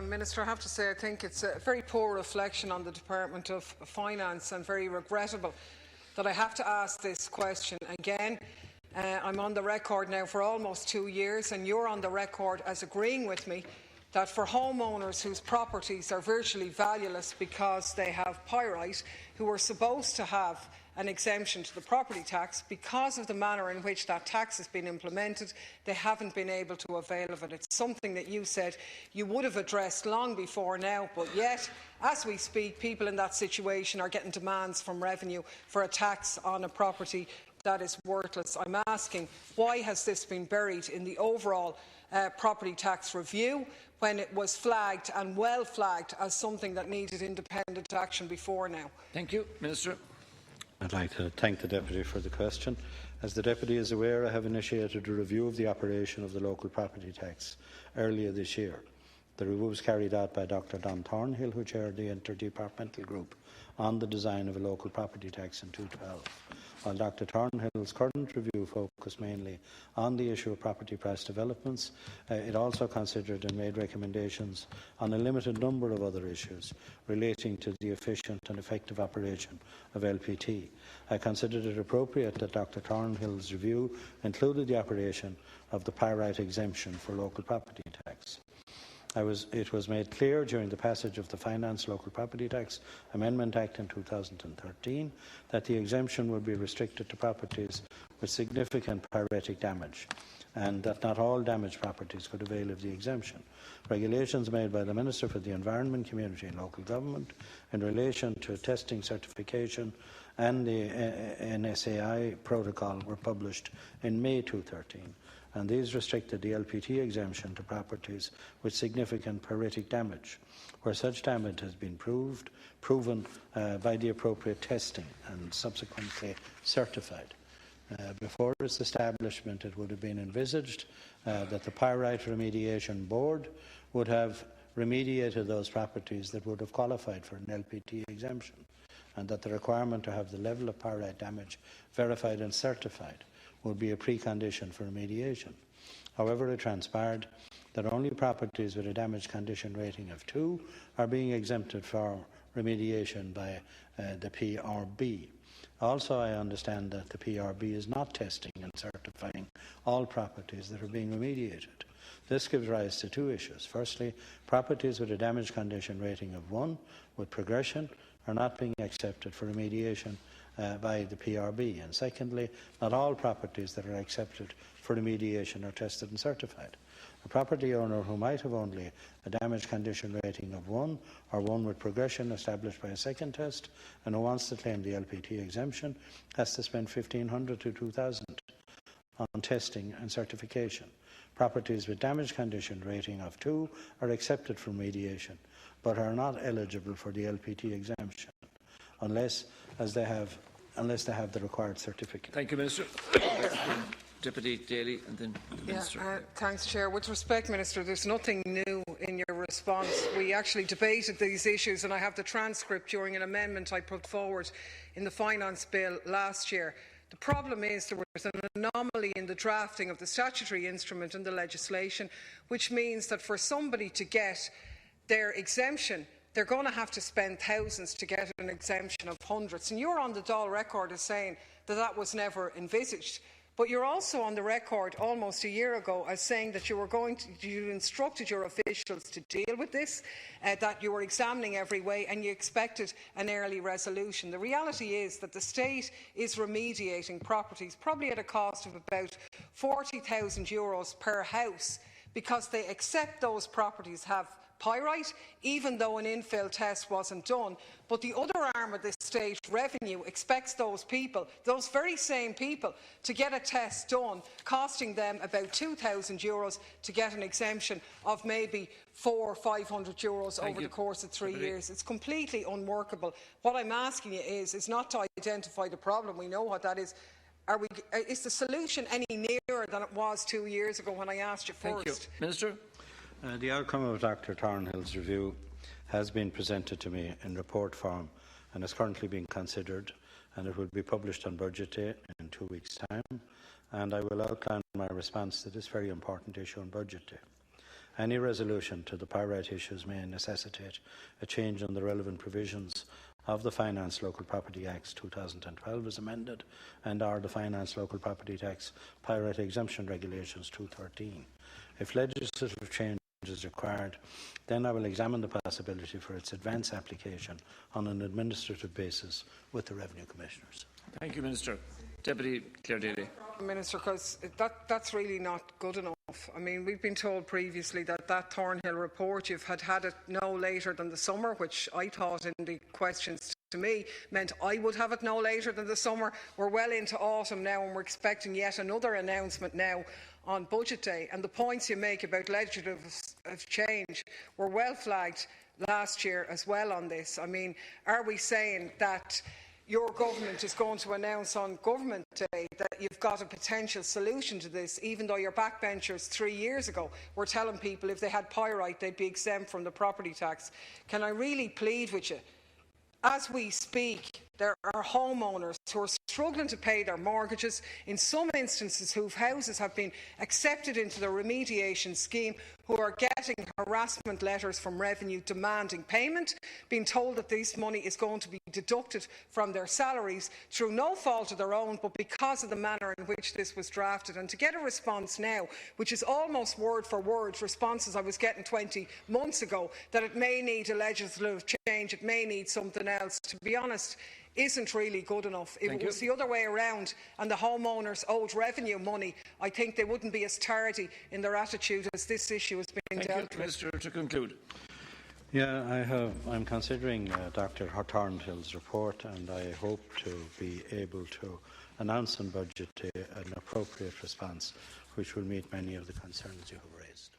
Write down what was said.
Minister, I have to say I think it's a very poor reflection on the Department of Finance and very regrettable that I have to ask this question again. I'm on the record now for almost 2 years, and you're on the record as agreeing with me that for homeowners whose properties are virtually valueless because they have pyrite, who are supposed to have an exemption to the property tax, because of the manner in which that tax has been implemented, they haven't been able to avail of it. It's something that you said you would have addressed long before now, but yet, as we speak, people in that situation are getting demands from revenue for a tax on a property that is worthless. I'm asking, why has this been buried in the overall property tax review when it was flagged, and well flagged, as something that needed independent action before now? Thank you. Minister. I'd like to thank the Deputy for the question. As the Deputy is aware, I have initiated a review of the operation of the local property tax earlier this year. The review was carried out by Dr Don Thornhill, who chaired the interdepartmental group on the design of a local property tax in 2012. While Dr Thornhill's current review focused mainly on the issue of property price developments, it also considered and made recommendations on a limited number of other issues relating to the efficient and effective operation of LPT. I considered it appropriate that Dr Thornhill's review included the operation of the Pyrite exemption for local property tax. It was made clear during the passage of the Finance Local Property Tax Amendment Act in 2013 that the exemption would be restricted to properties with significant pyritic damage, and that not all damaged properties could avail of the exemption. Regulations made by the Minister for the Environment, Community and Local Government in relation to testing, certification and the NSAI protocol were published in May 2013. And these restricted the LPT exemption to properties with significant pyritic damage, where such damage has been proven by the appropriate testing and subsequently certified. Before its establishment, it would have been envisaged that the Pyrite Remediation Board would have remediated those properties that would have qualified for an LPT exemption, and that the requirement to have the level of pyrite damage verified and certified would be a precondition for remediation. However, it transpired that only properties with a damage condition rating of 2 are being exempted for remediation by the PRB. Also, I understand that the PRB is not testing and certifying all properties that are being remediated. This gives rise to 2 issues. Firstly, properties with a damage condition rating of 1 with progression are not being accepted for remediation by the PRB. And secondly, not all properties that are accepted for remediation are tested and certified. A property owner who might have only a damage condition rating of 1 or 1 with progression established by a second test and who wants to claim the LPT exemption has to spend $1,500 to $2,000 on testing and certification. Properties with damage condition rating of 2 are accepted for remediation but are not eligible for the LPT exemption unless they have the required certificate. Thank you, Minister. Deputy Daly and then the Minister. Thanks, Chair. With respect, Minister, there's nothing new in your response. We actually debated these issues, and I have the transcript during an amendment I put forward in the Finance Bill last year. The problem is there was an anomaly in the drafting of the statutory instrument in the legislation, which means that for somebody to get their exemption, they're going to have to spend thousands to get an exemption of hundreds. And you're on the Dáil record as saying that that was never envisaged. But you're also on the record almost a year ago as saying that you instructed your officials to deal with this, that you were examining every way and you expected an early resolution. The reality is that the state is remediating properties, probably at a cost of about €40,000 per house, because they accept those properties have pyrite, even though an infill test wasn't done. But the other arm of the state, revenue, expects those people, those very same people, to get a test done, costing them about €2,000 to get an exemption of maybe €400 or €500 over the course of 3 years. It's completely unworkable. What I'm asking you is not to identify the problem. We know what that is. Is the solution any nearer than it was 2 years ago when I asked you first? Thank you. Minister. The outcome of Dr Thornhill's review has been presented to me in report form and is currently being considered, and it will be published on Budget Day in 2 weeks' time, and I will outline my response to this very important issue on Budget Day. Any resolution to the Pyrite issues may necessitate a change in the relevant provisions of the Finance Local Property Acts 2012 as amended and or the Finance Local Property Tax Pyrite Exemption Regulations 2013. If legislative change is required, then I will examine the possibility for its advance application on an administrative basis with the Revenue Commissioners. Thank you, Minister. Deputy Clare Daly. Minister, because that's really not good enough. I mean, we've been told previously that Thornhill report, you've had it no later than the summer, which I thought in the questions to me meant I would have it no later than the summer. We're well into autumn now and we're expecting yet another announcement now on budget day. And the points you make about legislative change were well flagged last year as well on this. I mean, are we saying that your government is going to announce on Government Day that you've got a potential solution to this, even though your backbenchers 3 years ago were telling people if they had pyrite they'd be exempt from the property tax? Can I really plead with you? As we speak, there are homeowners who are struggling to pay their mortgages, in some instances whose houses have been accepted into the remediation scheme, who are getting harassment letters from Revenue demanding payment, being told that this money is going to be deducted from their salaries through no fault of their own, but because of the manner in which this was drafted. And to get a response now, which is almost word for word responses I was getting 20 months ago, that it may need a legislative change, it may need something else, to be honest, isn't really good enough. If it was the other way around and the homeowners owed Revenue money, I think they wouldn't be as tardy in their attitude as this issue has been dealt with. Minister, to conclude. Yeah, I'm considering Dr. Thornhill's report, and I hope to be able to announce on budget day an appropriate response which will meet many of the concerns you have raised.